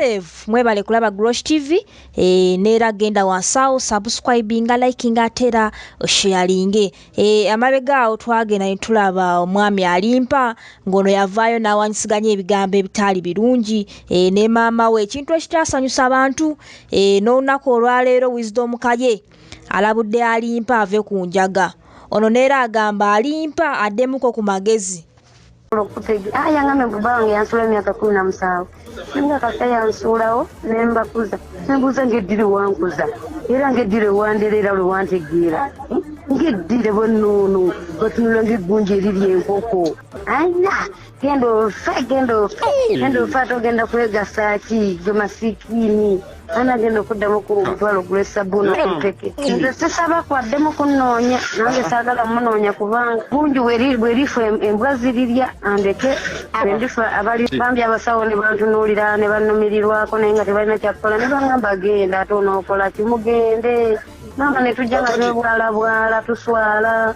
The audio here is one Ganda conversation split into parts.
Mwebalevu mwebale kulaba Grosh TV neera genda wansawo subscribinga likinga atera sharinge amabegaawo twagenda ne tulaba omwami alimpa ngono yavaayo n'awanyisiganya ebigambo ebitali birungi ne maama we ekintu ekitasanyusa abantu n'olunaku olwaleero Wisdom Kaye alabudde alimpa ave ku njaga ono neera agamba alimpa addemuko ku magezi yangame bubange yansula emyaka 17 nga kaka yansulawo nembakuza nembuuza ng'eddire wankuza era ng'eddire wanderera lwe wantegeera ng'eddire bwennono batunula ng'eggunja eriri enkoko aya genda ofa togenda kwegasa ki ge masikini ana genda okuddamu okutwala ogula sabbuuni okuteke nze sisaba kwaddemu kunnoonya nange saagala munoonya kubanga bungi bwerifu embwa zirirya andeke endifa abali bambi abasawo ne bantunuulira ne bannumirirwako naye nga tebalina kyakukola ne bangamba genda ate onookola kimugende mama ne tujja nga twebwalabwala tuswala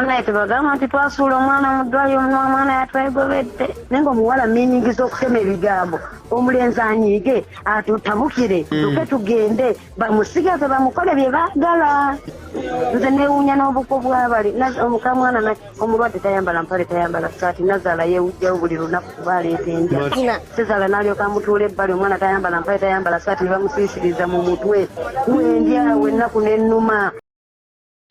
naye tebagamba nti twasuula omwana mu ddwaliro omwana yatwegobedde naye nga omuwala minyingiza okutema ebigambo omulenzi anyiige atutabukire tuke tugende bamusigaze bamukole bye baagala nze neewuunya n'obuko bw'abali omukamwana omulwadde tayambala mpale tayambala saati nazaala yeewujjawo buli lunaku kuba aleeta enja sezaala n'alyoka amutuula ebbali omwana tayambala mpale tayambala saati ne bamusiisiriza mu mutwe wendyawo ennaku n'ennuma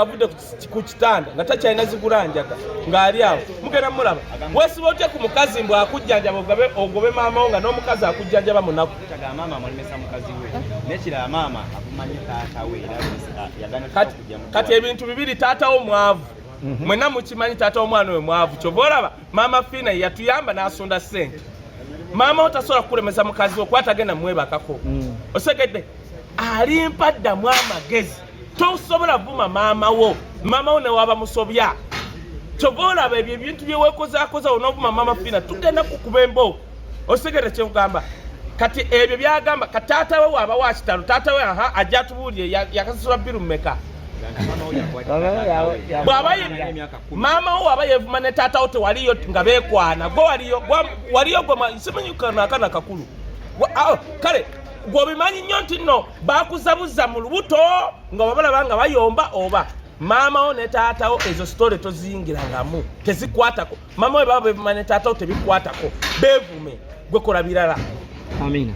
avudde ku kitanda nga takyalina zigulanjaga ng'ali awo mugenda mulaba weesiba otya ku mukazi mbw akujjanjaba ogobe maama wo nga n'omukazi akujjanjaba munaku kati ebintu bibiri taata wo mwavu mwena mukimanyi taata w'omwana we mwavu kyova olaba maama Fiina yatuyamba n'asonda ssente maama wo tasobola kukulemesa mukazi wo kuba tagenda mwebakako osegedde alimpa ddamu amagezi tosobola vuma maama wo newaba musobya kyova olaba ebyo ebintu byewekozaakoza onoovuma maama Fiina tugenda kukuba emboogo osigere kyekugamba kati ebyo byagamba kataata we waaba wakitalo taata we ajja atubuulire yakasasula bbiru mmeka maama wo waaba yeevuma ne taata wo tewaliyo nga beekwana gwe waliyo gwe simanyikanakana kakulu kale gwobimanyi nnyo nti nno bakuzabuza mu lubuto nga babalaba nga bayomba oba maama wo ne taata wo ezo sitole tozingirangamu tezikwatako maama we baba beevuma ne taata wo tebikwatako beevume gwe kola birala. Amina.